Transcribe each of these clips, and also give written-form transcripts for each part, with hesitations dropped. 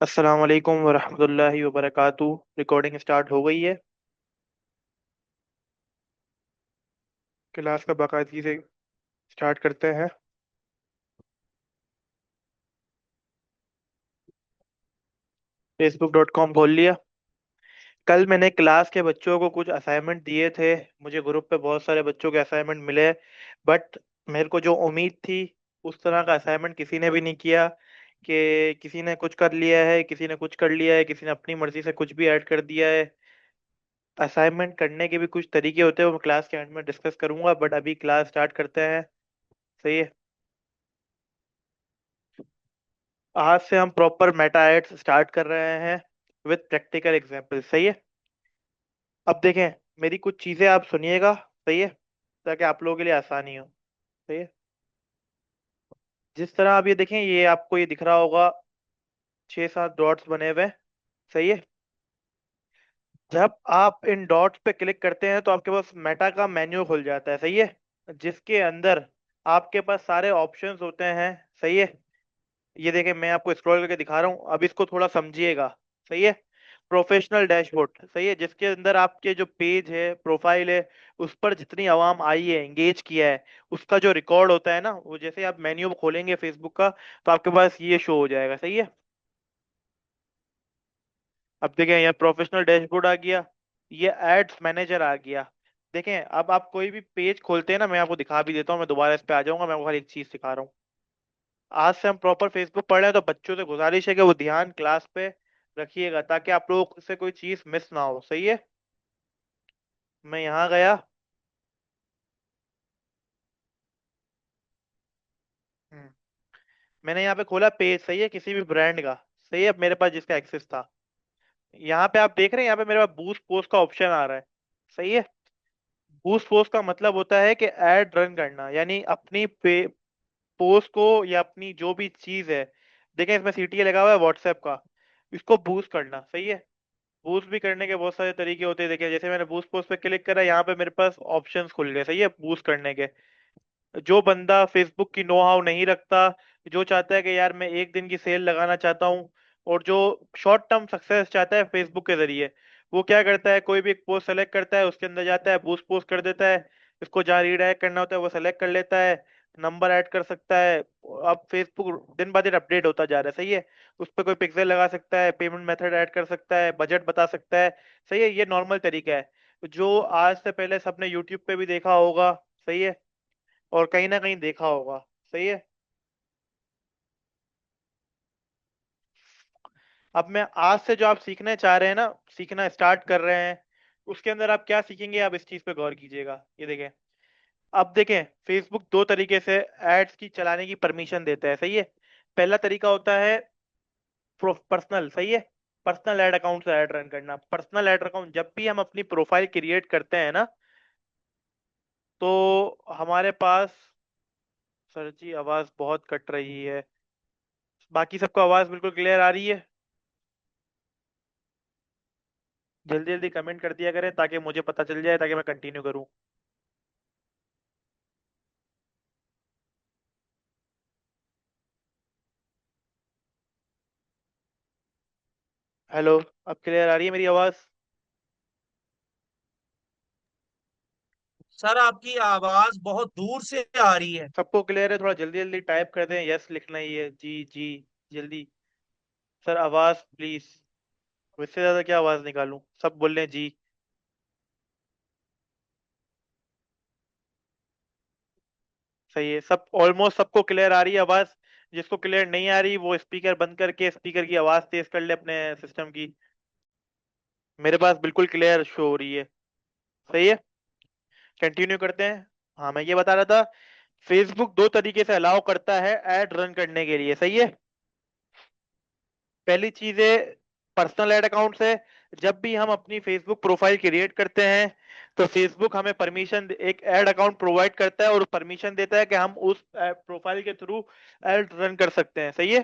अस्सलाम वालेकुम वरहमतुल्लाहि वबरकातुहू। रिकॉर्डिंग स्टार्ट हो गई है। क्लास का बाकायदगी से स्टार्ट करते हैं। facebook.com खोल लिया। कल मैंने क्लास के बच्चों को कुछ असाइनमेंट दिए थे। मुझे ग्रुप पे बहुत सारे बच्चों के असाइनमेंट मिले, बट मेरे को जो उम्मीद थी उस तरह का असाइनमेंट किसी ने भी नहीं किया। कि किसी ने कुछ कर लिया है, किसी ने कुछ कर लिया है, किसी ने अपनी मर्जी से कुछ भी ऐड कर दिया है। असाइनमेंट करने के भी कुछ तरीके होते हैं, वो मैं क्लास के एंड में डिस्कस करूंगा, बट अभी क्लास स्टार्ट करते हैं। सही है। आज से हम प्रॉपर मेटा एड्स स्टार्ट कर रहे हैं विद प्रैक्टिकल एग्जांपल। सही है। अब देखें, मेरी कुछ चीजें आप सुनिएगा। सही है, ताकि आप लोगों के लिए आसानी हो। सही है। जिस तरह आप ये देखें, ये आपको ये दिख रहा होगा, 6-7 डॉट्स बने हुए हैं। सही है। जब आप इन डॉट्स पे क्लिक करते हैं तो आपके पास मेटा का मेन्यू खुल जाता है। सही है। जिसके अंदर आपके पास सारे ऑप्शंस होते हैं। सही है। ये देखें, मैं आपको स्क्रॉल करके दिखा रहा हूँ, अब इसको थोड़ा समझिएगा। सही है। प्रोफेशनल डैशबोर्ड, सही है, जिसके अंदर आपके जो पेज है, प्रोफाइल है, उस पर जितनी आवाम आई है, एंगेज किया है, उसका जो रिकॉर्ड होता है ना, वो जैसे आप मेन्यू खोलेंगे फेसबुक का तो आपके पास ये शो हो जाएगा। सही है। अब देखें, यहाँ प्रोफेशनल डैशबोर्ड आ गया, ये एड्स मैनेजर आ गया। देखें, अब आप कोई भी पेज खोलते हैं ना, मैं आपको दिखा भी देता हूँ, मैं दोबारा इस पे आ जाऊंगा, मैं आपको हर एक चीज सिखा रहा हूँ। आज से हम प्रॉपर फेसबुक पढ़ रहे हैं, तो बच्चों से गुजारिश है कि वो ध्यान क्लास पे रखिएगा, ताकि आप लोग से कोई चीज मिस ना हो। सही है। मैं यहाँ गया। हम्म, मैंने यहाँ पे खोला पेज। सही है, किसी भी ब्रांड का। सही है, मेरे पास जिसका एक्सेस था। यहाँ पे आप देख रहे हैं, यहाँ पे मेरे पास बूस्ट पोस्ट का ऑप्शन आ रहा है। सही है। बूस्ट पोस्ट का मतलब होता है कि एड रन करना, यानी अपनी पोस्ट को या अपनी जो भी चीज है। देखें, इसमें सीटीए लगा हुआ है व्हाट्सएप का, इसको बूस्ट करना। सही है। बूस्ट भी करने के बहुत सारे तरीके होते हैं। देखिए, जैसे मैंने बूस्ट पोस्ट पे क्लिक करा, यहाँ पे मेरे पास ऑप्शंस खुल गए। सही है, बूस्ट करने के। जो बंदा फेसबुक की नो हाउ नहीं रखता, जो चाहता है कि यार मैं एक दिन की सेल लगाना चाहता हूँ, और जो शॉर्ट टर्म सक्सेस चाहता है फेसबुक के जरिए, वो क्या करता है, कोई भी एक पोस्ट सेलेक्ट करता है, उसके अंदर जाता है, बूस्ट पोस्ट कर देता है। इसको जहाँ रीडायरेक्ट करना होता है वो सेलेक्ट कर लेता है, नंबर ऐड कर सकता है। अब फेसबुक दिन ब दिन अपडेट होता जा रहा है। सही है। उस पर कोई पिक्सेल लगा सकता है, पेमेंट मेथड ऐड कर सकता है, बजट बता सकता है। सही है, ये नॉर्मल तरीका है जो आज से पहले सबने यूट्यूब पे भी देखा होगा। सही है। और कहीं ना कहीं देखा होगा। सही है। अब मैं आज से जो आप सीखने चाह रहे हैं ना, सीखना स्टार्ट कर रहे हैं, उसके अंदर आप क्या सीखेंगे, आप इस चीज पे गौर कीजिएगा। ये देखें, अब देखें, फेसबुक दो तरीके से एड्स की चलाने की परमिशन देता है। सही है। पहला तरीका होता है पर्सनल। सही है। पर्सनल ऐड अकाउंट से ऐड रन करना। पर्सनल ऐड अकाउंट, जब भी हम अपनी प्रोफाइल क्रिएट करते हैं ना, तो हमारे पास, सर जी आवाज बहुत कट रही है। बाकी सबको आवाज बिल्कुल क्लियर आ रही है? जल्दी जल्दी कमेंट कर दिया करें ताकि मुझे पता चल जाए, ताकि मैं कंटिन्यू करूं। हेलो, अब क्लियर आ रही है मेरी आवाज? सर आपकी आवाज बहुत दूर से आ रही है। सबको क्लियर है? थोड़ा जल्दी जल्दी टाइप कर दें, यस लिखना ही है, जी जी, जल्दी। सर आवाज प्लीज। इससे ज्यादा क्या आवाज निकालूं, सब बोल रहे हैं जी। सही है, सब ऑलमोस्ट सबको क्लियर आ रही है आवाज। जिसको क्लियर नहीं आ रही वो स्पीकर बंद करके स्पीकर की आवाज तेज कर ले अपने सिस्टम की। मेरे पास बिल्कुल क्लियर शो हो रही है। सही है। कंटिन्यू करते हैं। हाँ, मैं ये बता रहा था, फेसबुक दो तरीके से अलाउ करता है ऐड रन करने के लिए। सही है। पहली चीज है पर्सनल ऐड अकाउंट से। जब भी हम अपनी फेसबुक प्रोफाइल क्रिएट करते हैं, तो फेसबुक हमें परमिशन, एक ऐड अकाउंट प्रोवाइड करता है और परमिशन देता है कि हम उस प्रोफाइल के थ्रू ऐड रन कर सकते हैं। सही है।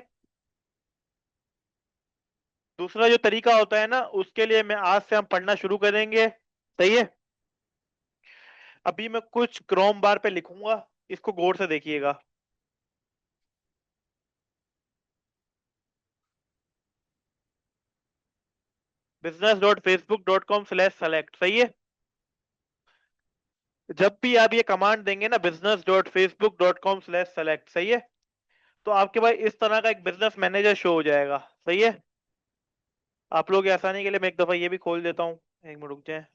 दूसरा जो तरीका होता है ना, उसके लिए मैं आज से हम पढ़ना शुरू करेंगे। सही है। अभी मैं कुछ क्रोम बार पे लिखूंगा, इसको गौर से देखिएगा। business.facebook.com/select। सही है। जब भी आप ये कमांड देंगे ना, business.facebook.com/select, सही है, तो आपके पास इस तरह का एक बिजनेस मैनेजर शो हो जाएगा। सही है। आप लोग की आसानी के लिए मैं एक दफा ये भी खोल देता हूँ। एक मिनट रुक जाए।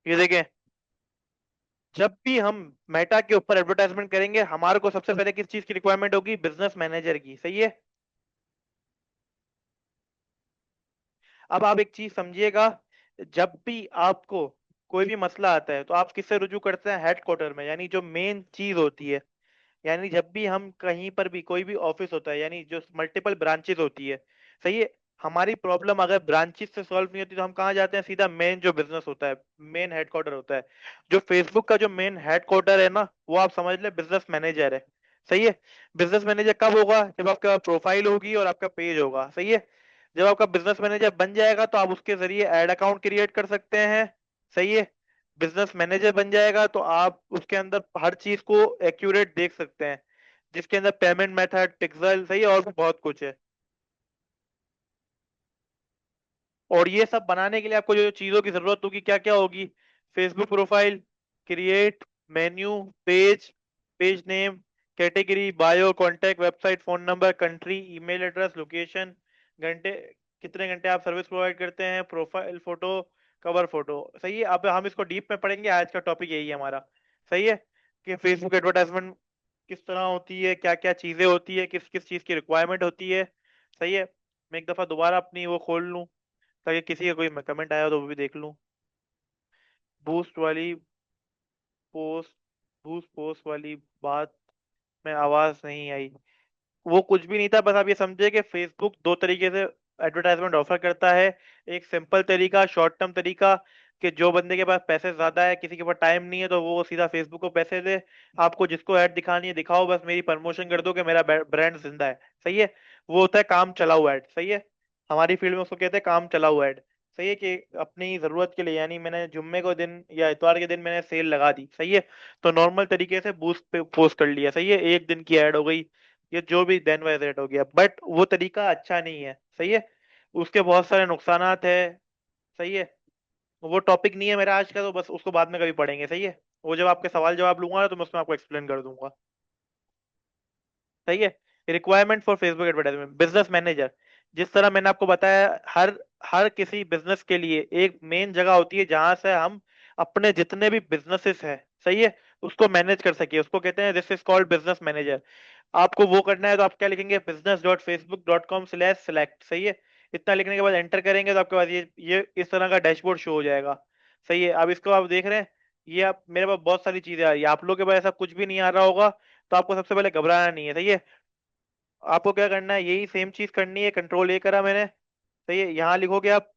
ये देखें, जब भी हम मेटा के ऊपर एडवर्टाइजमेंट करेंगे, हमारे को सबसे पहले किस चीज की रिक्वायरमेंट होगी? बिजनेस मैनेजर की। सही है। अब आप एक चीज समझिएगा, जब भी आपको कोई भी मसला आता है तो आप किससे रुजू करते हैं? हेडक्वार्टर में, यानी जो मेन चीज होती है। यानी जब भी हम कहीं पर भी, कोई भी ऑफिस होता है, यानी जो मल्टीपल ब्रांचेस होती है, सही है, हमारी प्रॉब्लम अगर ब्रांचेस से सॉल्व नहीं होती तो हम कहाँ जाते हैं? सीधा मेन जो बिजनेस होता है, मेन हेडक्वार्टर होता है। जो फेसबुक का जो मेन हेडक्वार्टर है ना, वो आप समझ ले बिजनेस मैनेजर है। सही है। बिजनेस मैनेजर कब होगा? जब आपका प्रोफाइल होगी और आपका पेज होगा। सही है। जब आपका बिजनेस मैनेजर बन जाएगा तो आप उसके जरिए ऐड अकाउंट क्रिएट कर सकते हैं। सही है। बिजनेस मैनेजर बन जाएगा तो आप उसके अंदर हर चीज को एक्यूरेट देख सकते हैं, जिसके अंदर पेमेंट मेथड, पिक्सल, सही है, और भी बहुत कुछ है। और ये सब बनाने के लिए आपको जो जो चीजों की जरूरत होगी, क्या क्या होगी? Facebook profile, create, menu, page, page name, category, bio, contact, website, phone number, country, email address, location, घंटे, कितने घंटे आप सर्विस प्रोवाइड करते हैं, प्रोफाइल फोटो, कवर फोटो। सही है। अब हम इसको डीप में पढ़ेंगे, आज का टॉपिक यही है हमारा। सही है। कि फेसबुक एडवर्टाइजमेंट किस तरह होती है, क्या क्या चीजें होती है, किस किस चीज की रिक्वायरमेंट होती है। सही है। मैं एक दफा दोबारा अपनी वो खोल लूं, ताकि किसी का कोई कमेंट आया हो तो वो भी देख लूं। बूस्ट वाली पोस्ट, बूस्ट पोस्ट वाली बात में आवाज नहीं आई। वो कुछ भी नहीं था, बस आप ये समझे कि फेसबुक दो तरीके से एडवर्टाइजमेंट ऑफर करता है। एक सिंपल तरीका, शॉर्ट टर्म तरीका, कि जो बंदे के पास पैसे ज्यादा है, किसी के पास टाइम नहीं है, तो वो सीधा फेसबुक को पैसे दे। आपको जिसको ऐड दिखानी है दिखाओ, बस मेरी प्रमोशन कर दो कि मेरा ब्रांड जिंदा है। सही है। वो होता है काम चलाऊ ऐड। सही है। हमारी फील्ड में उसको कहते हैं काम चलाऊ ऐड। सही है। कि अपनी जरूरत के लिए, यानी मैंने जुम्मे को दिन या इतवार के दिन मैंने सेल लगा दी। सही है। तो नॉर्मल तरीके से बूस्ट पे पोस्ट कर लिया। सही है। एक दिन की ऐड हो गई, ये जो भी देन बाय रेट हो गया, बट वो तरीका अच्छा नहीं है। सही है। उसके बहुत सारे नुकसानात है। सही है। वो टॉपिक नहीं है मेरा आज का, तो बस उसको बाद में कभी पढ़ेंगे। सही है। वो जब आपके सवाल जवाब लूंगा ना, तो मैं उसमें आपको एक्सप्लेन कर दूंगा। सही है। Requirement for Facebook advertisement, business manager. जिस तरह मैंने आपको बताया, हर हर किसी बिजनेस के लिए एक मेन जगह होती है जहां से हम अपने जितने भी बिजनेसेस हैं, सही है, उसको मैनेज कर सके, उसको कहते हैं, this is called business manager. आपको वो करना है तो आप क्या लिखेंगे? business.facebook.com/select। सही है। इतना लिखने के बाद एंटर करेंगे तो आपके पास ये इस तरह का डैशबोर्ड शो हो जाएगा। सही है। अब इसको आप देख रहे हैं, ये आप मेरे पास बहुत सारी चीजें आ रही है, आप लोग के पास ऐसा कुछ भी नहीं आ रहा होगा, तो आपको सबसे पहले घबराना नहीं है। सही है। आपको क्या करना है? यही सेम चीज करनी है, कंट्रोल ए करा मैंने। सही है। यहाँ लिखोगे आप।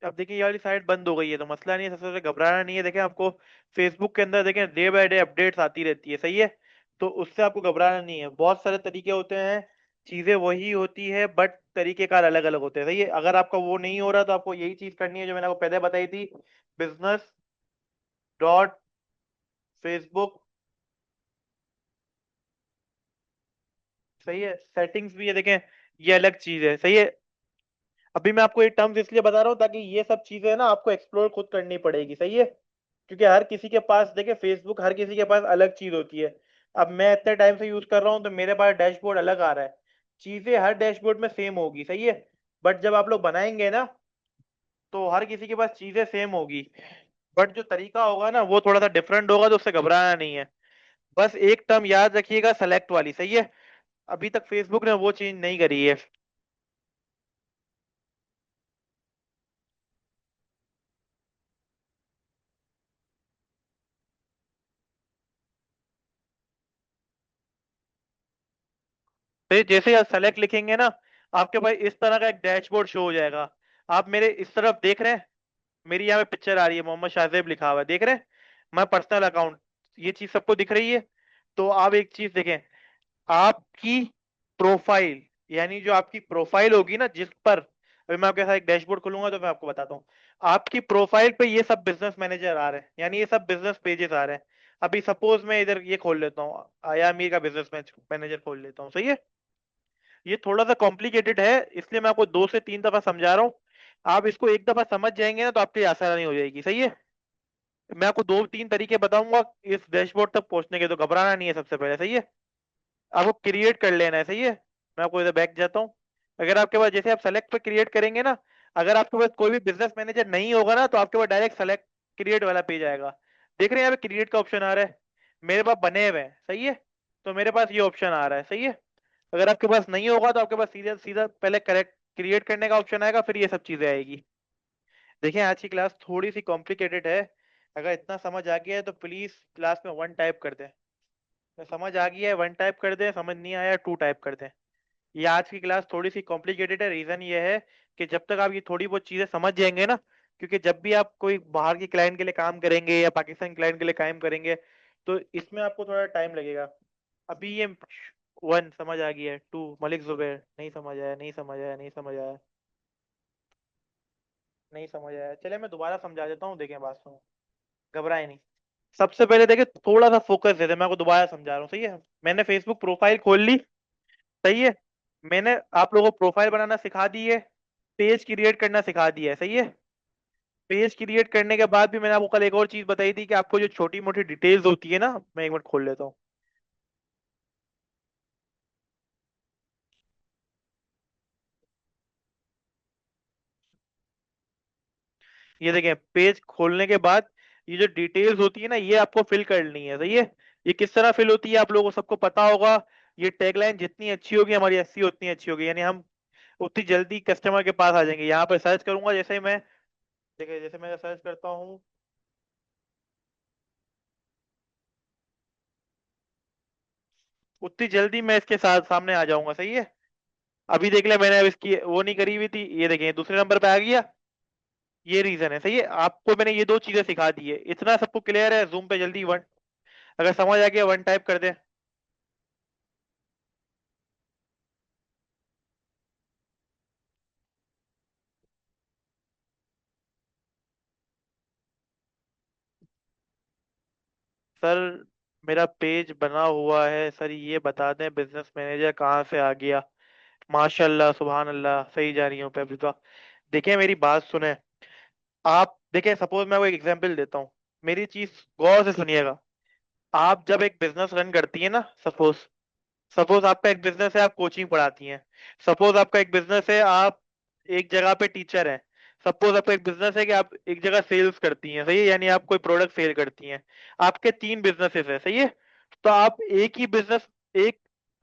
अब देखिए, ये वाली साइट बंद हो गई है तो मसला नहीं है, सबसे पहले घबराना नहीं है। देखें, आपको फेसबुक के अंदर देखें डे बाय डे अपडेट्स आती रहती है। सही है। तो उससे आपको घबराना नहीं है। बहुत सारे तरीके होते हैं चीजें वही होती है बट तरीकेकार अलग अलग होते हैं, सही है। अगर आपका वो नहीं हो रहा तो आपको यही चीज करनी है जो मैंने आपको पहले बताई थी। Business dot Facebook. सही है, सेटिंग्स भी है देखें, ये अलग चीज है, सही है। अभी मैं आपको ये टर्म्स इसलिए बता रहा हूँ ताकि ये सब चीजें ना आपको एक्सप्लोर खुद करनी पड़ेगी, सही है। क्योंकि हर किसी के पास देखिए, फेसबुक हर किसी के पास अलग चीज होती है। अब मैं इतने टाइम से यूज कर रहा हूँ तो मेरे पास डैशबोर्ड अलग आ रहा है। चीजें हर डैशबोर्ड में सेम होगी, सही है। बट जब आप लोग बनाएंगे ना, तो हर किसी के पास चीजें सेम होगी, बट जो तरीका होगा ना वो थोड़ा सा डिफरेंट होगा, तो उससे घबराना नहीं है। बस एक टर्म याद रखिएगा, सेलेक्ट वाली, सही है। अभी तक फेसबुक ने वो चेंज नहीं करी है। तो जैसे आप सेलेक्ट लिखेंगे ना, आपके पास इस तरह का एक डैशबोर्ड शो हो जाएगा। आप मेरे इस तरफ देख रहे हैं, मेरी यहाँ पे पिक्चर आ रही है, मोहम्मद शाहजेब लिखा हुआ है, देख रहे हैं। मैं पर्सनल अकाउंट, ये चीज सबको दिख रही है। तो आप एक चीज देखें, आपकी प्रोफाइल, यानी जो आपकी प्रोफाइल होगी ना जिस पर, अभी मैं आपके साथ एक डैशबोर्ड खोलूंगा तो मैं आपको बताता हूँ। आपकी प्रोफाइल पे ये सब बिजनेस मैनेजर आ रहे हैं, यानी ये सब बिजनेस पेजेस आ रहे हैं। अभी सपोज मैं इधर ये खोल लेता हूँ, आया मीर का बिजनेस मैनेजर खोल लेता हूँ, सही है। ये थोड़ा सा कॉम्प्लिकेटेड है, इसलिए मैं आपको 2 से 3 दफा समझा रहा हूँ। आप इसको एक दफा समझ जाएंगे ना तो आपके लिए आसानी हो जाएगी, सही है। मैं आपको 2 3 तरीके बताऊंगा इस डैशबोर्ड तक पहुंचने के, तो घबराना नहीं है सबसे पहले, सही है। आपको क्रिएट कर लेना है, सही है। मैं आपको इधर बैक जाता हूँ। अगर आपके पास, जैसे आप सेलेक्ट पे क्रिएट करेंगे ना, अगर आपके पास कोई भी बिजनेस मैनेजर नहीं होगा ना तो आपके पास डायरेक्ट सेलेक्ट क्रिएट वाला पेज आएगा। देख रहे हैं यहाँ पे क्रिएट का ऑप्शन आ रहा है, मेरे पास बने हुए हैं, सही है। तो मेरे पास ये ऑप्शन आ रहा है, सही है। अगर आपके पास नहीं होगा तो आपके पास सीधा सीधा पहले करेक्ट क्रिएट करने का ऑप्शन आएगा, फिर ये सब चीजें आएगी। देखिए आज की क्लास थोड़ी सी कॉम्प्लिकेटेड है। अगर इतना समझ आ गया है तो प्लीज क्लास में 1 टाइप कर दें। समझ आ गया है 1 टाइप कर दें, समझ नहीं आया 2 टाइप कर दें। ये आज की क्लास थोड़ी सी कॉम्प्लिकेटेड है, रीजन ये है कि जब तक आप ये थोड़ी बहुत चीजें समझ जाएंगे ना, क्योंकि जब भी आप कोई बाहर के क्लाइंट के लिए काम करेंगे या पाकिस्तान क्लाइंट के लिए काम करेंगे, तो इसमें आपको थोड़ा टाइम लगेगा। अभी ये 1 समझ आ गया है, 2 मलिक जुबैर नहीं समझ आया, नहीं समझ आया, नहीं समझ आया, नहीं समझ आया, चले मैं दोबारा समझा देता हूँ, देखें बात सुनो, घबराए नहीं। सबसे पहले देखे, थोड़ा सा फोकस दे दे, मैं आपको दोबारा समझा रहा हूँ, सही है। मैंने फेसबुक प्रोफाइल खोल ली, सही है। मैंने आप लोगों को प्रोफाइल बनाना सिखा दी है, पेज क्रिएट करना सिखा दिया है, सही है। पेज क्रिएट करने के बाद भी मैंने आपको कल एक और चीज बताई थी कि आपको जो छोटी मोटी डिटेल्स होती है ना, मैं एक मिनट खोल लेता हूँ। ये देखें, पेज खोलने के बाद ये जो डिटेल्स होती है ना, ये आपको फिल करनी है, सही है। ये किस तरह फिल होती है आप लोगों को सबको पता होगा। ये टैगलाइन जितनी अच्छी होगी हमारी एसईओ उतनी अच्छी होगी, यानी हम उतनी जल्दी कस्टमर के पास आ जाएंगे। यहाँ पर सर्च करूंगा, जैसे ही मैं, देखिए जैसे मैं सर्च करता हूँ, उतनी जल्दी मैं इसके साथ सामने आ जाऊंगा, सही है। अभी देख लिया मैंने, अब इसकी वो नहीं करी हुई थी, ये देखें दूसरे नंबर पे आ गया। ये रीजन है, सही है। आपको मैंने ये 2 चीजें सिखा दी है, इतना सबको क्लियर है। जूम पे जल्दी 1, अगर समझ आ गया 1 टाइप कर दे। सर मेरा पेज बना हुआ है सर, ये बता दें बिजनेस मैनेजर कहाँ से आ गया। माशाल्लाह सुभान अल्लाह, सही जा रही हूँ पे अभी तो। देखिए मेरी बात सुने, आप देखिए, सपोज मैं वो एक एग्जांपल देता हूँ, मेरी चीज गौर से सुनिएगा। आप जब एक बिजनेस रन करती है ना, सपोज सपोज आपका एक बिजनेस है, आप कोचिंग पढ़ाती हैं। सपोज आपका एक बिजनेस है, आप एक जगह पे टीचर हैं। सपोज आपका एक बिजनेस है कि आप एक जगह सेल्स करती हैं, सही है, यानी आप कोई प्रोडक्ट सेल करती हैं। आपके 3 बिजनेसेस है, सही है। तो आप एक ही बिजनेस, एक,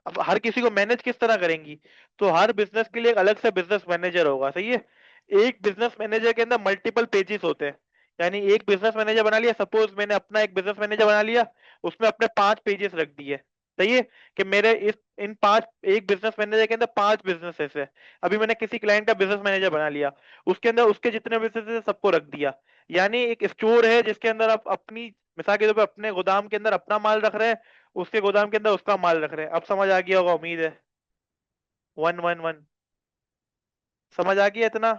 अब हर किसी को मैनेज किस तरह करेंगी, तो हर बिजनेस के लिए एक अलग से बिजनेस मैनेजर होगा, सही है। एक बिजनेस मैनेजर के अंदर मल्टीपल पेजेस होते हैं, यानी एक बिजनेस मैनेजर बना लिया, सपोज मैंने अपना एक बिजनेस मैनेजर बना लिया, उसमें अपने 5 पेजेस रख दिए, सही है। कि मेरे इस इन 5, एक बिजनेस मैनेजर के अंदर 5 बिजनेसेस है। अभी मैंने किसी क्लाइंट का बिजनेस मैनेजर बना लिया, उसके अंदर उसके जितने बिजनेस है सबको रख दिया। यानी एक स्टोर है जिसके अंदर आप अपनी, मिसाल के तौर पर अपने गोदाम के अंदर अपना माल रख रहे हैं, उसके गोदाम के अंदर उसका माल रख रहे हैं। अब समझ आ गया होगा, उम्मीद है। One one one. समझ आ गया इतना?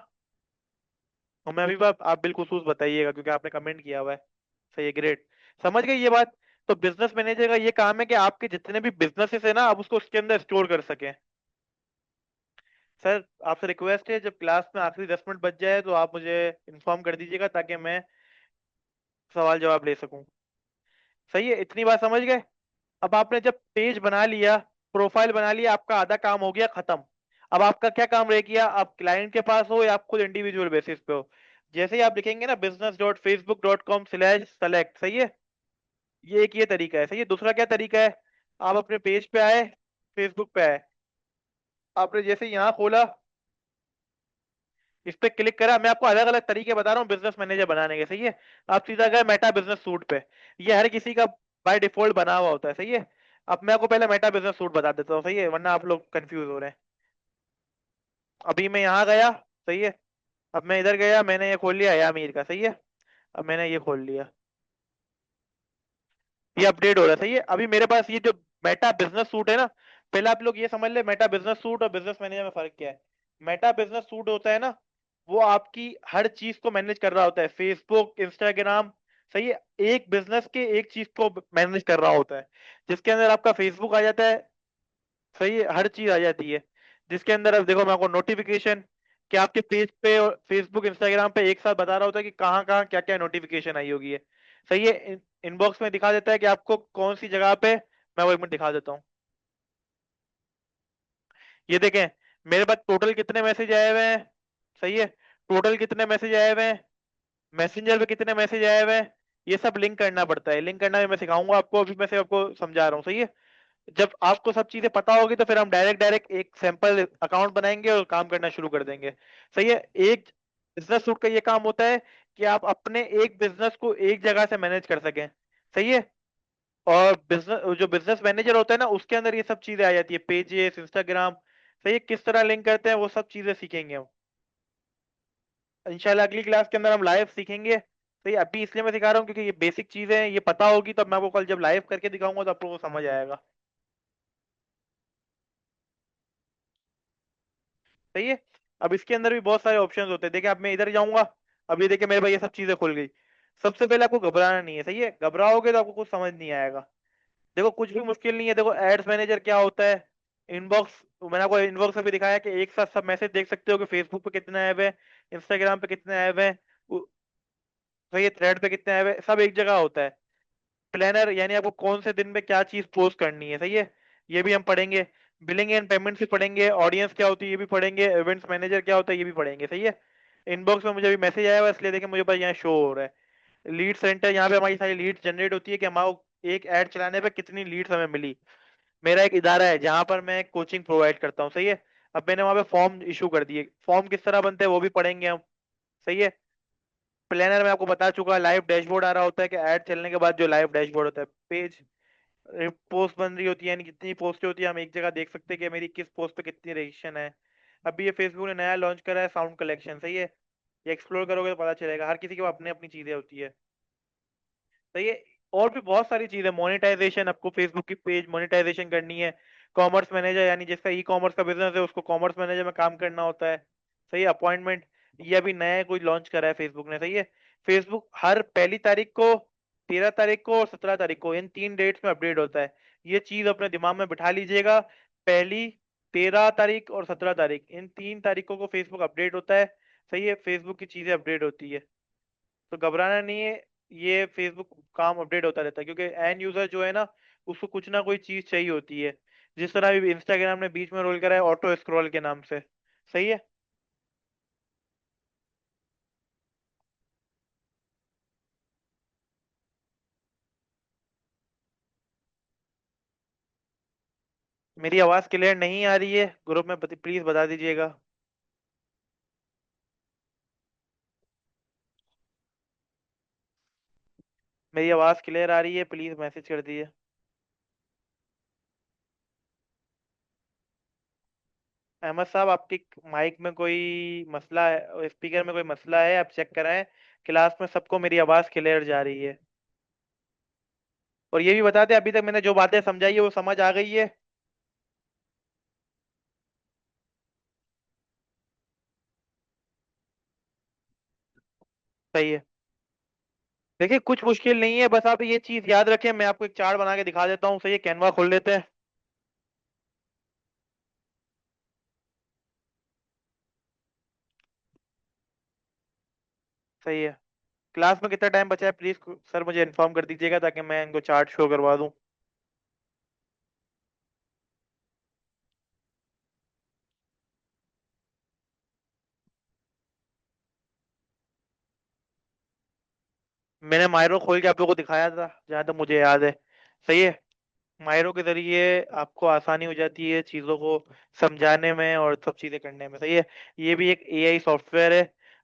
और मैं अभी आप बिल्खुसूस बताइएगा क्योंकि आपने कमेंट किया हुआ है। सही है, ग्रेट। समझ गए ये बात? तो बिजनेस मैनेजर का ये काम है कि आपके जितने भी बिजनेसेस है ना, आप उसको उसके अंदर स्टोर कर सकें। सर, आपसे रिक्वेस्ट है, जब क्लास में आखिरी 10 मिनट बच जाए तो आप मुझे इन्फॉर्म कर दीजिएगा ताकि मैं सवाल जवाब ले सकूं। सही है, इतनी बात समझ गए? अब आपने जब पेज बना लिया, प्रोफाइल बना लिया, आपका आधा काम हो गया खत्म। अब आपका क्या काम रह गया? आप क्लाइंट के पास हो या आप खुद इंडिविजुअल बेसिस पे हो। जैसे ही आप लिखेंगे ना business.facebook.com/select, सही है? ये एक ये तरीका है। सही है, दूसरा क्या तरीका है? आप अपने पेज पे आए, फेसबुक पे आए, आपने जैसे यहाँ खोला, इस पे क्लिक करा। मैं आपको अलग अलग तरीके बता रहा हूँ बिजनेस मैनेजर बनाने के। सही है? आप सीधा गए मेटा बिजनेस सूट पे। ये हर किसी का बाय डिफॉल्ट बना हुआ होता है। सही है? अब मैं आपको पहले मेटा बिजनेस सूट बता देता हूँ, सही है, वरना आप लोग कंफ्यूज हो रहे हैं। अभी मैं यहाँ गया, सही है, अब मैं इधर गया, मैंने ये खोल लिया यामीर का। सही है? अब मैंने ये खोल लिया, ये अपडेट हो रहा है। सही है? अभी मेरे पास ये जो मेटा बिजनेस सूट है ना, पहले आप लोग ये समझ ले मेटा बिजनेस सूट और बिजनेस मैनेजर में फर्क क्या है। मेटा बिजनेस सूट होता है ना, वो आपकी हर चीज को मैनेज कर रहा होता है, फेसबुक, इंस्टाग्राम। सही है? एक बिजनेस के एक चीज को मैनेज कर रहा होता है, जिसके अंदर आपका फेसबुक आ जाता है। सही है? हर चीज आ जाती है, जिसके अंदर अब देखो मैं आपको नोटिफिकेशन, कि आपके पेज पे और फेसबुक इंस्टाग्राम पे एक साथ बता रहा होता है कि कहाँ कहाँ क्या क्या नोटिफिकेशन आई होगी है। सही है? इनबॉक्स में दिखा देता है कि आपको कौन सी जगह पे। मैं वो एक मिनट दिखा देता हूँ। ये देखें, मेरे पास टोटल कितने मैसेज आए हुए हैं। सही है? टोटल कितने मैसेज आए हुए हैं, मैसेंजर पे कितने मैसेज आए हुए हैं, ये सब लिंक करना पड़ता है। लिंक करना भी मैं सिखाऊंगा आपको, अभी मैं से आपको समझा रहा हूँ। सही है? जब आपको सब चीजें पता होगी तो फिर हम डायरेक्ट डायरेक्ट एक सैंपल अकाउंट बनाएंगे और काम करना शुरू कर देंगे। सही है? एक बिजनेस सूट का ये काम होता है कि आप अपने एक बिजनेस को एक जगह से मैनेज कर सकें। सही है? और बिजनेस जो बिजनेस मैनेजर होता है ना, उसके अंदर ये सब चीजें आ जाती है, पेजेस, इंस्टाग्राम। सही है? किस तरह लिंक करते हैं वो सब चीजें सीखेंगे हम इंशाल्लाह अगली क्लास के अंदर, हम लाइव सीखेंगे। सही है? अभी इसलिए मैं सिखा रहा हूँ क्योंकि ये बेसिक चीजें हैं, ये पता होगी तो मैं आपको कल जब लाइव करके दिखाऊंगा तो आपको समझ आएगा। सही है? अब इसके अंदर भी बहुत सारे ऑप्शंस होते हैं। देखिए, अब मैं इधर जाऊंगा, अब ये देखिए मेरे भाई ये सब चीजें खुल गई। सबसे पहले आपको घबराना नहीं है। सही है? घबराओगे तो आपको कुछ समझ नहीं आएगा। देखो, कुछ भी मुश्किल नहीं है। देखो, एड्स मैनेजर क्या होता है, इनबॉक्स, मैंने आपको इनबॉक्स में भी दिखाया कि एक साथ सब मैसेज देख सकते हो कि फेसबुक पे कितने आए हुए हैं, इंस्टाग्राम पे कितने आए हुए हैं, सही है, थ्रेड पे कितने आए हुए हैं, सब एक जगह होता है। प्लानर यानी आपको कौन से दिन में क्या चीज पोस्ट करनी है। सही है? ये भी हम पढ़ेंगे। बिलिंग एंड पेमेंट भी पढ़ेंगे, ऑडियंस क्या होती है ये भी पढ़ेंगे, इवेंट्स मैनेजर क्या होता है ये भी पढ़ेंगे। सही है? इनबॉक्स में मुझे अभी मैसेज आया हुआ है, इसलिए देखिए मुझे पास यहाँ शो हो रहा है लीड सेंटर। यहाँ पे हमारी सारी लीड जनरेट होती है कि हमारे एक ऐड चलाने पे कितनी लीड्स हमें मिली। मेरा एक इदारा है जहां पर मैं कोचिंग प्रोवाइड करता हूँ। सही है? अब मैंने वहां पे फॉर्म इशू कर दिए, फॉर्म किस तरह बनते हैं वो भी पढ़ेंगे हम। सही है? प्लानर में आपको बता चुका, लाइव डैशबोर्ड आ रहा होता है कि ऐड चलने के बाद जो लाइव डैशबोर्ड होता है, पेज पोस्ट बन रही होती है, यानी जितनी पोस्टें होती है हम एक जगह देख सकते हैं कि मेरी किस पोस्ट पे कितनी रजिस्ट्रेशन है। अभी ये फेसबुक ने नया लॉन्च करा है साउंड कलेक्शन। सही है? ये एक्सप्लोर करोगे तो पता चलेगा, हर किसी के अपनी अपनी चीजें होती है। सही है? और भी बहुत सारी चीजें, मोनेटाइजेशन, आपको फेसबुक की पेज मोनेटाइजेशन करनी है। कॉमर्स मैनेजर यानी जिसका ई कॉमर्स का बिजनेस है उसको कॉमर्स मैनेजर में काम करना होता है। सही है? अपॉइंटमेंट, ये अभी नया कोई लॉन्च करा है फेसबुक ने। सही है? फेसबुक हर पहली तारीख को, 13 तारीख को और 17 तारीख को, इन 3 डेट्स में अपडेट होता है। ये चीज अपने दिमाग में बिठा लीजिएगा। पहली, 13 तारीख और 17 तारीख, इन 3 तारीखों को फेसबुक अपडेट होता है। सही है? फेसबुक की चीजें अपडेट होती है, तो घबराना नहीं है। ये फेसबुक काम अपडेट होता रहता है क्योंकि एंड यूजर जो है ना, उसको कुछ ना कोई चीज चाहिए होती है। जिस तरह अभी इंस्टाग्राम ने बीच में रोल करा है ऑटो स्क्रॉल के नाम से। सही है? मेरी आवाज क्लियर नहीं आ रही है ग्रुप में, प्लीज बता दीजिएगा। मेरी आवाज क्लियर आ रही है, प्लीज मैसेज कर दीजिए। अहमद साहब, आपकी माइक में कोई मसला है, स्पीकर में कोई मसला है, आप चेक कराएं। क्लास में सबको मेरी आवाज क्लियर जा रही है। और ये भी बता दें, अभी तक मैंने जो बातें समझाई है वो समझ आ गई है? सही है। देखिए कुछ मुश्किल नहीं है, बस आप ये चीज याद रखें, मैं आपको एक चार्ट बना के दिखा देता हूँ। सही है, कैनवा खोल लेते हैं। सही है। क्लास में कितना टाइम बचा है प्लीज सर मुझे इन्फॉर्म कर दीजिएगा, ताकि मैं इनको चार्ट शो करवा दूं। मैंने मायरो खोल के आप लोगों को दिखाया था जहां तक मुझे याद है। सही है। मायरो के जरिए आपको आसानी हो जाती है चीजों को समझाने में और सब चीजें करने में। सही है। ये भी एक एआई सॉफ्टवेयर है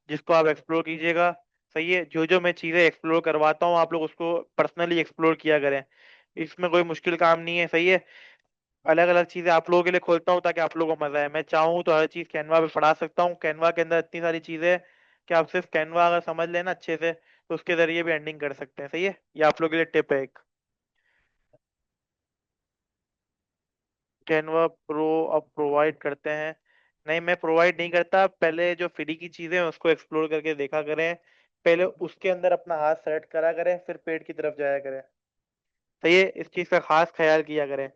जिसको आप एक्सप्लोर कीजिएगा। सही है। जो जो मैं चीजें एक्सप्लोर करवाता हूँ आप लोग उसको पर्सनली एक्सप्लोर किया करें। इसमें कोई मुश्किल काम नहीं है। सही है। अलग अलग चीजें आप लोगों के लिए खोलता हूँ ताकि आप लोगों को मजा आए। मैं चाहूँ तो हर चीज कैनवा पे पढ़ा सकता हूँ। कैनवा के अंदर इतनी सारी चीजें हैं कि आप सिर्फ कैनवा अगर समझ लेना अच्छे से तो उसके जरिए भी एंडिंग कर सकते हैं। सही है। ये आप लोगों के लिए टिप है एक। कैनवा प्रो अब प्रोवाइड करते हैं? नहीं, मैं प्रोवाइड नहीं करता। पहले जो फ्री की चीजें हैं उसको एक्सप्लोर करके देखा करें। पहले उसके अंदर अपना हाथ सेलेक्ट करा करें, फिर पेड की तरफ जाया करें। सही है। इस चीज का खास ख्याल किया करें।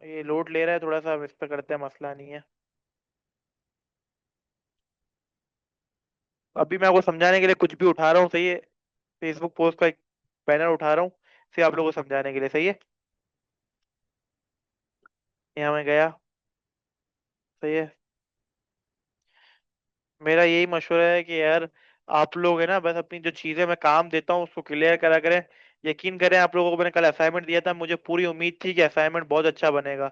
ये लोड ले रहा है थोड़ा सा, हम इस पे करते हैं, मसला नहीं है। अभी मैं आपको समझाने के लिए कुछ भी उठा रहा हूँ। सही है। फेसबुक पोस्ट का एक बैनर उठा रहा हूँ सिर्फ आप लोगों को समझाने के लिए। सही है। यहाँ मैं गया। सही है। मेरा यही मशवरा है कि यार आप लोग है ना बस अपनी जो चीजें मैं काम देता हूँ उसको क्लियर करा करें। यकीन करें, आप लोगों को मैंने कल असाइनमेंट दिया था, मुझे पूरी उम्मीद थी कि असाइनमेंट बहुत अच्छा बनेगा।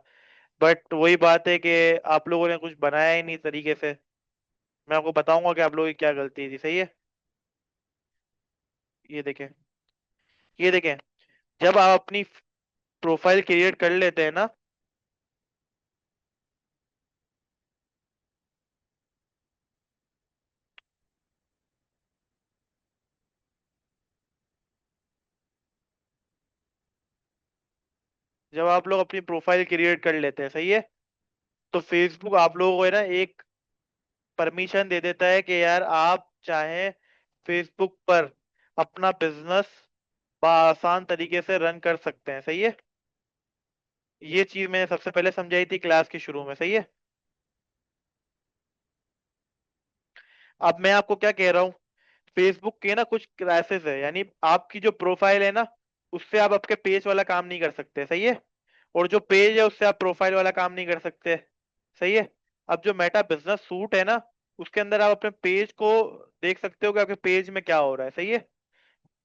बट वही बात है कि आप लोगों ने कुछ बनाया ही नहीं तरीके से। मैं आपको बताऊंगा कि आप लोगों की क्या गलती थी। सही है। ये देखें। ये देखें। जब आप अपनी प्रोफाइल क्रिएट कर लेते हैं ना, जब आप लोग अपनी प्रोफाइल क्रिएट कर लेते हैं, सही है, तो फेसबुक आप लोगों को है ना एक परमिशन दे देता है कि यार आप चाहें फेसबुक पर अपना बिजनेस आसान तरीके से रन कर सकते हैं। सही है। ये चीज मैंने सबसे पहले समझाई थी क्लास के शुरू में। सही है। अब मैं आपको क्या कह रहा हूँ, फेसबुक के ना कुछ क्लासेस है, यानी आपकी जो प्रोफाइल है ना उससे आप आपके पेज वाला काम नहीं कर सकते। सही है। और जो पेज है उससे आप प्रोफाइल वाला काम नहीं कर सकते। सही है। अब जो मेटा बिजनेस सूट है ना उसके अंदर आप अपने पेज को देख सकते हो कि आपके पेज में क्या हो रहा है। सही है।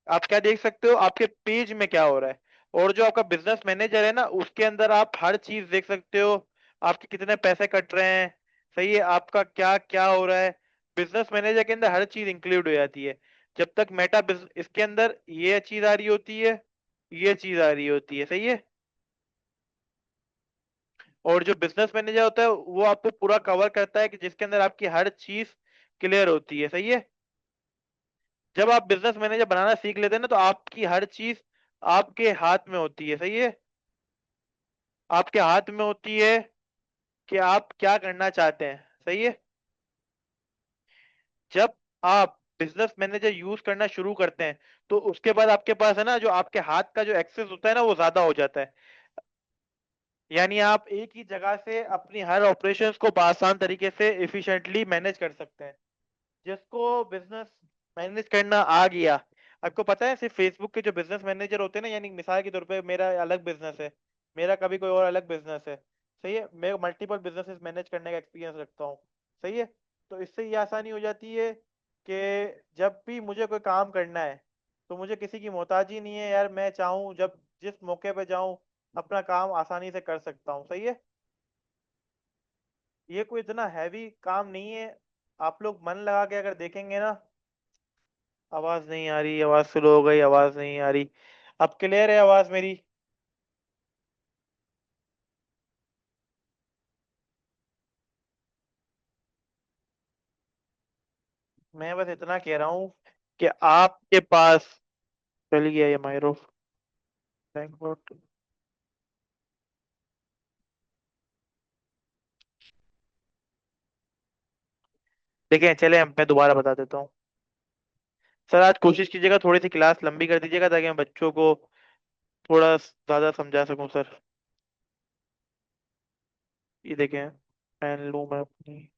आप क्या देख सकते हो, आपके पेज में क्या हो रहा है। और जो आपका बिजनेस मैनेजर है ना उसके अंदर आप हर चीज देख सकते हो। आपके कितने पैसे कट रहे हैं। सही है। आपका क्या क्या हो रहा है। बिजनेस मैनेजर के अंदर हर चीज इंक्लूड हो जाती है। जब तक इसके अंदर ये चीज आ रही होती है, ये चीज आ रही होती है। सही है। और जो बिजनेस मैनेजर होता है वो आपको पूरा कवर करता है कि जिसके अंदर आपकी हर चीज क्लियर होती है। सही है। जब आप बिजनेस मैनेजर बनाना सीख लेते हैं ना तो आपकी हर चीज आपके हाथ में होती है। सही है। आपके हाथ में होती है कि आप क्या करना चाहते हैं। सही है। जब आप बिजनेस मैनेजर यूज करना शुरू करते हैं तो उसके बाद आपके पास है ना जो आपके हाथ का जो एक्सेस होता है ना वो ज्यादा हो जाता है। यानी आप एक ही जगह से अपनी हर ऑपरेशंस को आसान तरीके से इफिशिएंटली मैनेज कर सकते हैं। जिसको बिजनेस मैनेज करना आ गया, आपको पता है सिर्फ फेसबुक के जो बिजनेस मैनेजर होते हैं ना, यानी मिसाल के तौर पे मेरा अलग बिजनेस है, मेरा कभी कोई और अलग बिजनेस है। सही है। मैं मल्टीपल बिजनेसेस मैनेज करने का एक्सपीरियंस रखता हूँ। सही है। तो इससे ये आसानी हो जाती है कि जब भी मुझे कोई काम करना है तो मुझे किसी की मोहताजी नहीं है यार, मैं चाहूँ जब जिस मौके पे जाऊँ अपना काम आसानी से कर सकता हूँ। सही है। ये कोई इतना हैवी काम नहीं है। आप लोग मन लगा के अगर देखेंगे ना। आवाज नहीं आ रही, आवाज स्लो हो गई, आवाज नहीं आ रही। अब क्लियर है आवाज मेरी? मैं बस इतना कह रहा हूँ कि आपके पास, चल गया ये मायरो बैंक। देखिए चले, मैं दोबारा बता देता हूँ। सर आज कोशिश कीजिएगा थोड़ी सी क्लास लंबी कर दीजिएगा, ताकि मैं बच्चों को थोड़ा ज्यादा समझा सकूं सर। ये देखें, पेन लूं मैं अपनी।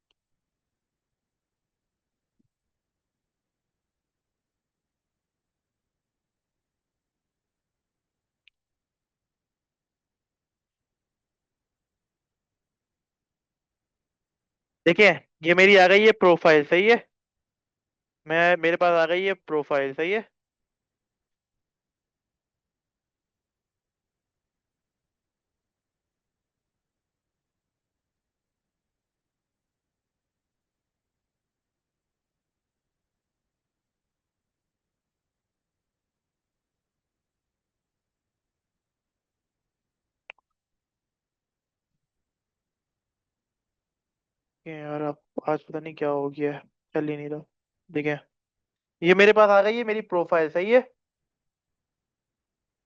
देखिए, ये मेरी आ गई है प्रोफाइल, सही है। मैं मेरे पास आ गई है प्रोफाइल, सही है। ये यार अब आज पता नहीं क्या हो गया है, चल ही नहीं रहा। देखिए, ये मेरे पास आ गई है मेरी प्रोफाइल, सही है।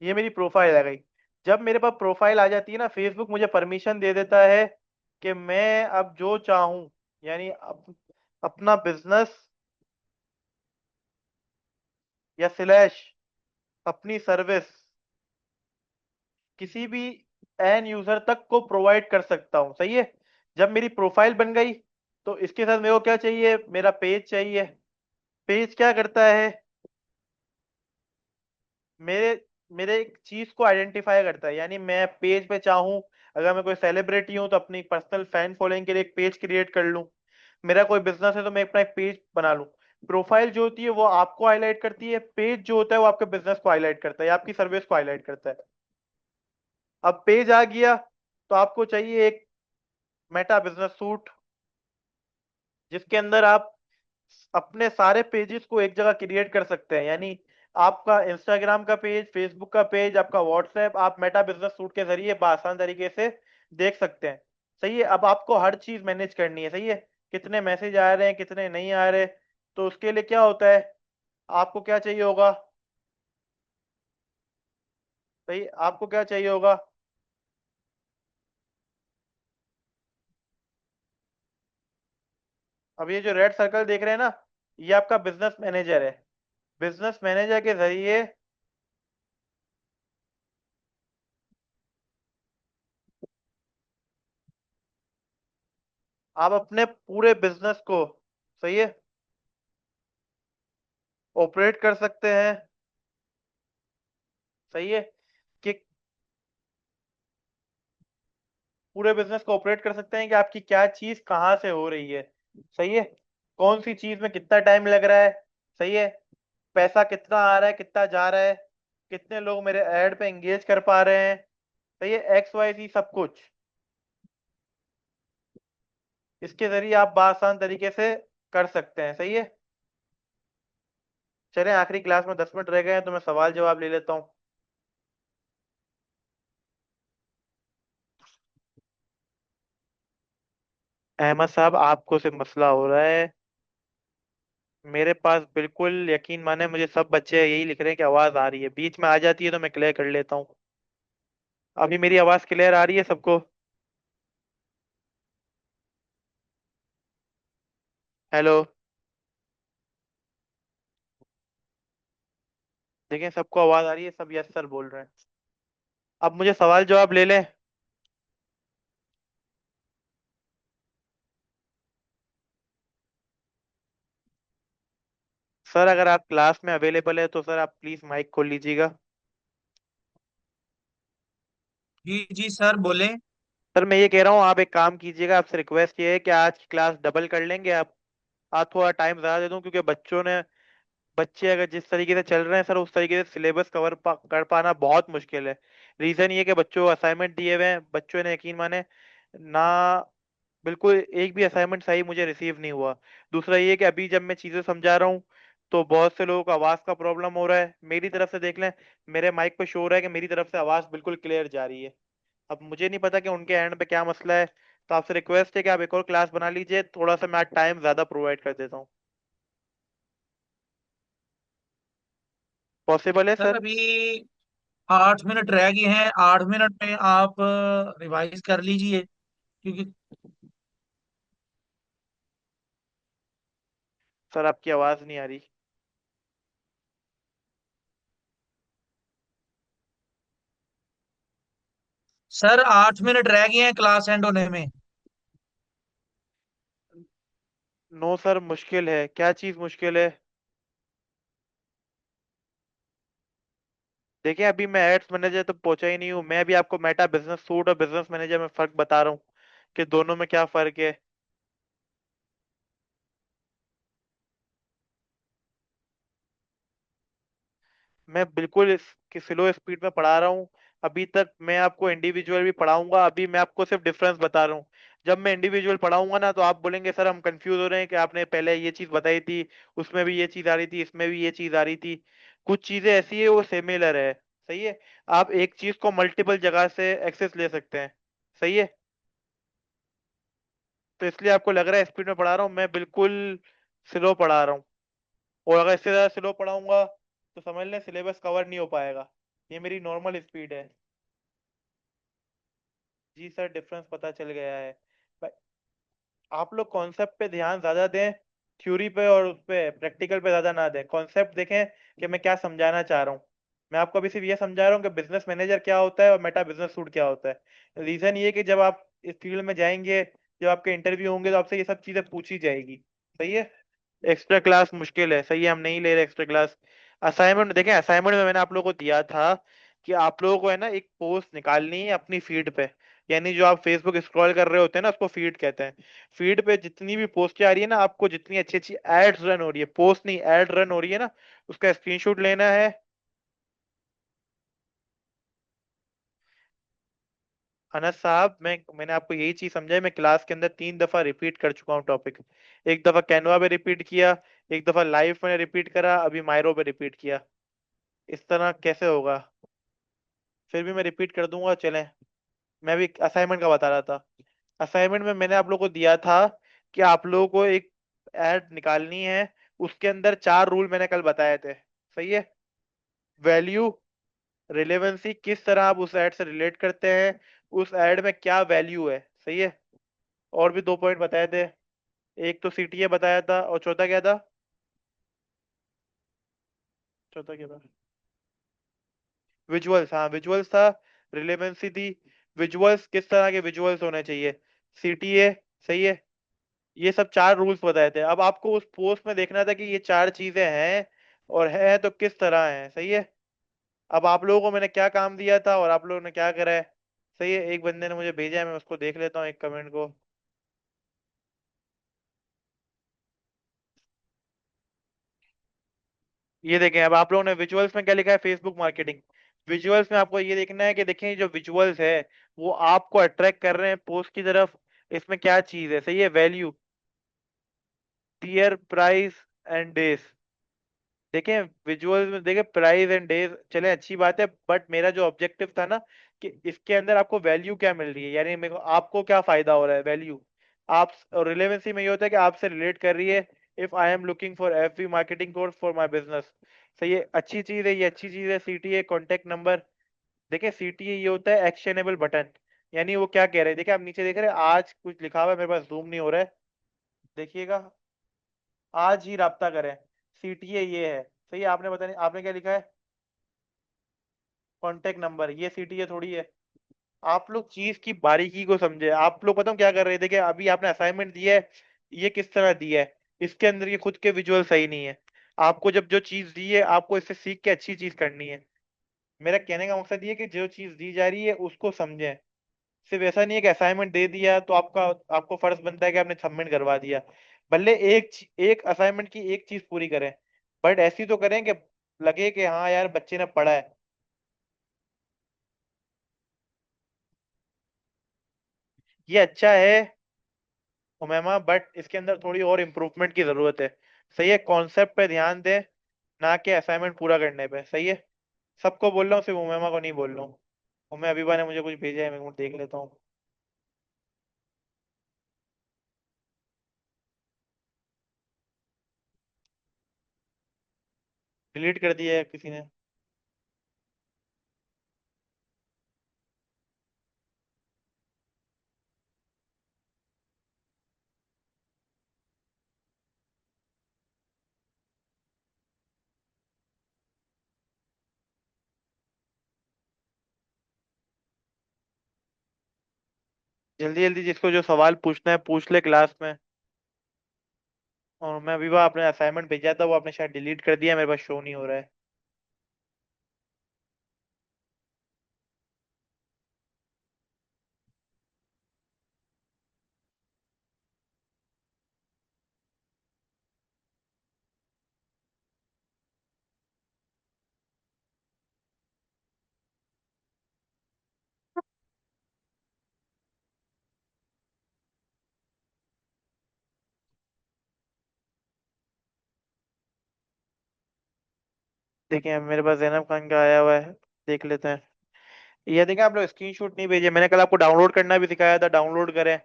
ये मेरी प्रोफाइल आ गई। जब मेरे पास प्रोफाइल आ जाती है ना, फेसबुक मुझे परमिशन दे देता है कि मैं अब जो चाहूँ, यानी अपना बिजनेस या स्लैश अपनी सर्विस किसी भी एन यूजर तक को प्रोवाइड कर सकता हूँ, सही है। जब मेरी प्रोफाइल बन गई, तो इसके साथ मेरे को क्या चाहिए, मेरा पेज चाहिए। पेज क्या करता है, मेरे मेरे एक चीज को आइडेंटिफाई करता है। यानी मैं पेज पे चाहूँ, अगर मैं कोई सेलिब्रिटी हूँ तो अपनी पर्सनल फैन फॉलोइंग के लिए एक पेज क्रिएट कर लूँ। मेरा कोई बिजनेस है तो मैं अपना एक पेज बना लूँ। प्रोफाइल जो होती है वो आपको हाईलाइट करती है, पेज जो होता है वो आपके बिजनेस को हाईलाइट करता है या आपकी सर्विस को हाईलाइट करता है। अब पेज आ गया, तो आपको चाहिए एक मेटा बिजनेस सूट, जिसके अंदर आप अपने सारे पेजेस को एक जगह क्रिएट कर सकते हैं। यानी आपका इंस्टाग्राम का पेज, फेसबुक का पेज, आपका व्हाट्सएप, आप मेटा बिजनेस सूट के जरिए आसान तरीके से देख सकते हैं। सही है। अब आपको हर चीज मैनेज करनी है, सही है। कितने मैसेज आ रहे हैं, कितने नहीं आ रहे। तो उसके लिए क्या होता है, आपको क्या चाहिए होगा, सही, आपको क्या चाहिए होगा। अब ये जो रेड सर्कल देख रहे हैं ना, ये आपका बिजनेस मैनेजर है। बिजनेस मैनेजर के जरिए आप अपने पूरे बिजनेस को, सही है, ऑपरेट कर सकते हैं। सही है कि पूरे बिजनेस को ऑपरेट कर सकते हैं कि आपकी क्या चीज कहाँ से हो रही है। सही है। कौन सी चीज में कितना टाइम लग रहा है। सही है। पैसा कितना आ रहा है, कितना जा रहा है, कितने लोग मेरे ऐड पे एंगेज कर पा रहे हैं। सही है, एक्स वाई सी सब कुछ इसके जरिए आप आसान तरीके से कर सकते हैं। सही है। चलें, आखिरी क्लास में 10 मिनट रह गए हैं, तो मैं सवाल जवाब ले लेता हूँ। अहमद साहब, आपको से मसला हो रहा है। मेरे पास बिल्कुल यकीन माने, मुझे सब बच्चे यही लिख रहे हैं कि आवाज आ रही है, बीच में आ जाती है तो मैं क्लियर कर लेता हूँ। अभी मेरी आवाज क्लियर आ रही है सबको। हेलो। देखें, सबको आवाज आ रही है, सब यस सर बोल रहे हैं। अब मुझे सवाल जवाब ले लें। सर अगर आप क्लास में अवेलेबल है तो सर आप प्लीज माइक खोल लीजिएगा। जी जी सर बोले। सर मैं ये कह रहा हूँ, आप एक काम कीजिएगा, आपसे रिक्वेस्ट ये है कि आज की क्लास डबल कर लेंगे आप। आज थोड़ा टाइम ज्यादा दे दूं, क्योंकि बच्चे अगर जिस तरीके से चल रहे हैं सर, उस तरीके से सिलेबस कर पाना बहुत मुश्किल है। रीजन ये कि बच्चों को असाइनमेंट दिए हुए हैं, बच्चों ने यकीन माने ना, बिल्कुल एक भी असाइनमेंट सही मुझे रिसीव नहीं हुआ। दूसरा ये कि अभी जब मैं चीजें समझा रहा हूँ, तो बहुत से लोगों को आवाज का प्रॉब्लम हो रहा है। मेरी तरफ से देख लें, मेरे माइक पे शो हो रहा है कि मेरी तरफ से आवाज बिल्कुल क्लियर जा रही है। अब मुझे नहीं पता कि उनके एंड पे क्या मसला है। तो आपसे रिक्वेस्ट है कि आप एक और क्लास बना लीजिए, थोड़ा सा मैं टाइम ज्यादा प्रोवाइड कर देता हूँ। पॉसिबल है सर सर? अभी 8 मिनट रह गए हैं, 8 मिनट में आप रिवाइज कर लीजिए, क्योंकि सर आपकी आवाज नहीं आ रही। सर 8 मिनट रह गए हैं क्लास एंड होने में। नो सर, मुश्किल है, क्या चीज मुश्किल है? देखिए अभी मैं एड्स मैनेजर तो पहुंचा ही नहीं हूँ, मैं भी आपको मेटा बिजनेस सूट और बिजनेस मैनेजर में फर्क बता रहा हूँ कि दोनों में क्या फर्क है। मैं बिल्कुल इसकी स्लो स्पीड में पढ़ा रहा हूँ। अभी तक मैं आपको इंडिविजुअल भी पढ़ाऊंगा, अभी मैं आपको सिर्फ डिफरेंस बता रहा हूँ। जब मैं इंडिविजुअल पढ़ाऊंगा ना तो आप बोलेंगे सर हम कंफ्यूज हो रहे हैं कि आपने पहले ये चीज बताई थी, उसमें भी ये चीज आ रही थी, इसमें भी ये चीज आ रही थी। कुछ चीजें ऐसी है वो सिमिलर है। सही है। आप एक चीज को मल्टीपल जगह से एक्सेस ले सकते हैं। सही है। तो इसलिए आपको लग रहा है स्पीड में पढ़ा रहा हूँ, मैं बिल्कुल स्लो पढ़ा रहा हूँ। और अगर इससे ज्यादा स्लो पढ़ाऊंगा तो समझ लें सिलेबस कवर नहीं हो पाएगा। ये मेरी नॉर्मल स्पीड है। जी सर, डिफरेंस पता चल गया है। भाई, आप लोग कॉन्सेप्ट पे ध्यान ज्यादा दें, थ्योरी पे और उस पे प्रैक्टिकल पे ज्यादा ना दें। कॉन्सेप्ट देखें कि मैं क्या समझाना चाह रहा हूँ। मैं आपको अभी सिर्फ ये समझा रहा हूँ कि बिजनेस मैनेजर क्या होता है और मेटा बिजनेस सूट क्या होता है। रीजन ये कि जब आप इस फील्ड में जाएंगे, जब आपके इंटरव्यू होंगे तो आपसे ये सब चीजें पूछी जाएगी। सही है। एक्स्ट्रा क्लास मुश्किल है, सही है, हम नहीं ले रहे एक्स्ट्रा क्लास। असाइनमेंट देखें, असाइनमेंट में मैंने आप लोगों को दिया था कि आप लोगों को है ना एक पोस्ट निकालनी है अपनी फीड पे। यानी जो आप फेसबुक स्क्रॉल कर रहे होते हैं ना उसको फीड कहते हैं। फीड पे जितनी भी पोस्टें आ रही है ना, आपको जितनी अच्छी अच्छी एड्स रन हो रही है, पोस्ट नहीं एड रन हो रही है ना, उसका स्क्रीनशॉट लेना है। अनस साहब, मैंने आपको यही चीज समझाई, मैं क्लास के अंदर 3 दफा रिपीट कर चुका हूँ टॉपिक। एक दफा कैनवा पे रिपीट किया, एक दफा लाइव में रिपीट करा, अभी माइरो पे रिपीट किया। इस तरह कैसे होगा? फिर भी मैं रिपीट कर दूंगा, चलें। मैं भी असाइनमेंट का बता रहा था। असाइनमेंट में मैंने आप लोगों को दिया था कि आप लोगों को एक ऐड निकालनी है। उसके अंदर 4 रूल मैंने कल बताए थे। सही है। वैल्यू, रिलेवेंसी, किस तरह आप उस ऐड से रिलेट करते हैं, उस ऐड में क्या वैल्यू है। सही है। और भी 2 पॉइंट बताए थे। एक तो सीटीए बताया था और चौथा क्या था? चौथा क्या था? विजुअल्स, हाँ विजुअल्स था। रिलेवेंसी थी। विजुअल्स, किस तरह के विजुअल्स होने चाहिए। सीटीए। सही है। ये सब 4 रूल्स बताए थे, अब आपको उस पोस्ट में देखना था कि ये 4 चीजें हैं और है तो किस तरह है। सही है। अब आप लोगों को मैंने क्या काम दिया था और आप लोगों ने क्या करा है। सही है। एक बंदे ने मुझे भेजा है, मैं उसको देख लेता हूँ एक कमेंट को। ये देखें, अब आप लोगों ने विजुअल्स में क्या लिखा है, फेसबुक मार्केटिंग। विजुअल्स में आपको ये देखना है कि देखें ये जो विजुअल्स है वो आपको अट्रैक्ट कर रहे हैं पोस्ट की तरफ। इसमें क्या चीज है, सही है, value, tier, price and days. देखें विजुअल में देखें प्राइस एंड डेज, चले अच्छी बात है, बट मेरा जो ऑब्जेक्टिव था ना कि इसके अंदर आपको वैल्यू क्या मिल रही है, यानी मेरे को आपको क्या फायदा हो रहा है, वैल्यू। आप, रिलेवेंसी में ये होता है कि आपसे रिलेट कर रही है। If I am looking for FB marketing course for my business. सही है, अच्छी चीज है, ये अच्छी चीज है। CTA, contact number. देखिए सीटीए ये होता है एक्शनेबल बटन। यानी वो क्या कह रहे हैं, देखिए आप नीचे देख रहे हैं, आज कुछ लिखा हुआ है, मेरे पास जूम नहीं हो रहा है, देखिएगा। आज ही राब्ता करें। सीटीए ये है। सही है, आपने पता नहीं आपने क्या लिखा है, कांटेक्ट नंबर, ये सीटीए थोड़ी है। आप लोग चीज की बारीकी को समझे, आप लोग पता क्या कर रहे थे, देखिए अभी आपने असाइनमेंट दिया है, ये किस तरह दिया है, इसके अंदर ये खुद के विजुअल सही नहीं है। आपको जब जो चीज दी है आपको इससे सीख के अच्छी चीज करनी है। मेरा कहने का मकसद ये है कि जो चीज दी जा रही है उसको समझें। सिर्फ ऐसा नहीं है कि असाइनमेंट दे दिया तो आपका, आपको फर्ज बनता है कि आपने सबमिट करवा दिया। भले एक असाइनमेंट की एक चीज पूरी करें, बट ऐसी तो करें कि लगे कि हाँ यार बच्चे ने पढ़ा है। ये अच्छा है उमैमा, बट इसके अंदर थोड़ी और इम्प्रूवमेंट की जरूरत है। सही है, कॉन्सेप्ट पे ध्यान दें, ना कि असाइनमेंट पूरा करने पे। सही है। सबको बोल रहा हूँ, सिर्फ उमैमा को नहीं बोल रहा हूँ। उमे अबीबा ने मुझे कुछ भेजा है, मैं देख लेता हूँ। डिलीट कर दिया है किसी ने। जल्दी जल्दी जिसको जो सवाल पूछना है पूछ ले क्लास में। और मैं अभी वो अपने असाइनमेंट भेजा था, वो आपने शायद डिलीट कर दिया, मेरे पास शो नहीं हो रहा है। देखिए मेरे पास जैनब खान का आया हुआ है, देख लेते हैं। ये देखिए आप लोग स्क्रीनशॉट नहीं भेजे, मैंने कल आपको डाउनलोड करना भी सिखाया था, डाउनलोड करें।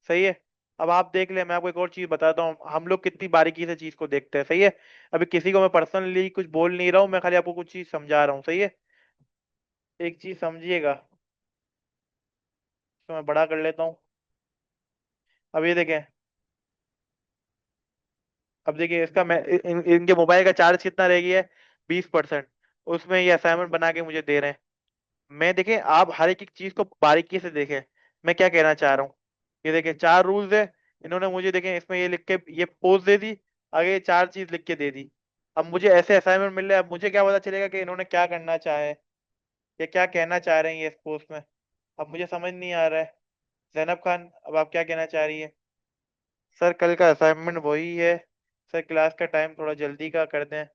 सही है। अब आप देख ले, मैं आपको एक और चीज बताता हूँ, हम लोग कितनी बारीकी से चीज को देखते हैं। सही है। अभी किसी को मैं पर्सनली कुछ बोल नहीं रहा हूँ, मैं खाली आपको कुछ चीज समझा रहा हूँ। सही है। एक चीज समझिएगा, तो मैं बड़ा कर लेता हूँ। अब ये देखें। अब देखिए इसका मैं इनके मोबाइल का चार्ज कितना रह गया है, 20%। उसमें ये असाइनमेंट बना के मुझे दे रहे हैं। मैं देखें, आप हर एक एक चीज को बारीकी से देखें, मैं क्या कहना चाह रहा हूँ। ये देखें 4 रूल्स है। इन्होंने मुझे देखें इसमें ये लिख के ये पोज दे दी, आगे ये 4 चीज लिख के दे दी। अब मुझे ऐसे असाइनमेंट मिल रहे हैं, अब मुझे क्या पता चलेगा कि इन्होंने क्या करना चाहा है, या क्या कहना चाह रहे हैं ये इस पोस्ट में। अब मुझे समझ नहीं आ रहा है। जैनब खान, अब आप क्या कहना चाह रही है। सर कल का असाइनमेंट वही है। सर क्लास का टाइम थोड़ा जल्दी का कर दें।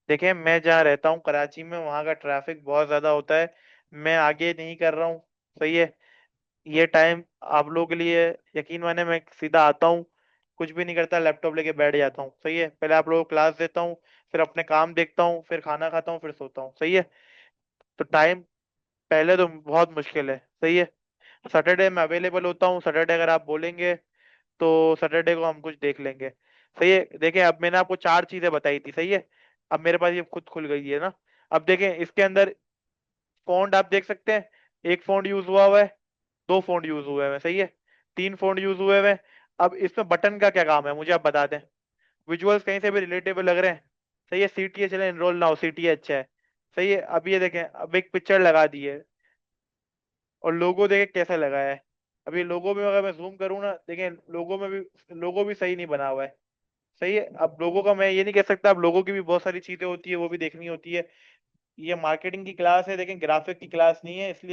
देखिए मैं जहाँ रहता हूँ कराची में, वहाँ का ट्रैफिक बहुत ज्यादा होता है। मैं आगे नहीं कर रहा हूँ। सही है। ये टाइम आप लोगों के लिए, यकीन माने मैं सीधा आता हूँ, कुछ भी नहीं करता, लैपटॉप लेके बैठ जाता हूँ। सही है। पहले आप लोगों को क्लास देता हूँ, फिर अपने काम देखता हूँ, फिर खाना खाता हूँ, फिर सोता हूँ। सही है। तो टाइम पहले तो बहुत मुश्किल है। सही है। सैटरडे में अवेलेबल होता हूँ, सैटरडे अगर आप बोलेंगे तो सैटरडे को हम कुछ देख लेंगे। सही है। देखिए अब मैंने आपको 4 चीजें बताई थी। सही है। अब मेरे पास ये खुद खुल गई है ना। अब देखें इसके अंदर फॉन्ट आप देख सकते हैं, एक फॉन्ट यूज हुआ हुआ है, 2 फॉन्ट यूज हुए हैं। सही है। 3 फॉन्ट यूज हुए हैं। अब इसमें बटन का क्या काम है मुझे आप बता दें। विजुअल्स कहीं से भी रिलेटेबल लग रहे हैं। सही है। सीटीए चले, एनरोल ना हो, सीटीए अच्छा है। सही है। अब ये देखें, अब एक पिक्चर लगा दी है, और लोगो देखें कैसा लगा है। अभी लोगो में अगर मैं जूम करूँ ना, देखें लोगो में भी, लोगो भी सही नहीं बना हुआ है। सही है। अब लोगों का मैं ये नहीं कह सकता, अब लोगों की भी बहुत सारी चीजें होती है, वो भी देखनी होती है। ये मार्केटिंग की क्लास है, लेकिन ग्राफिक की क्लास नहीं है, इसलिए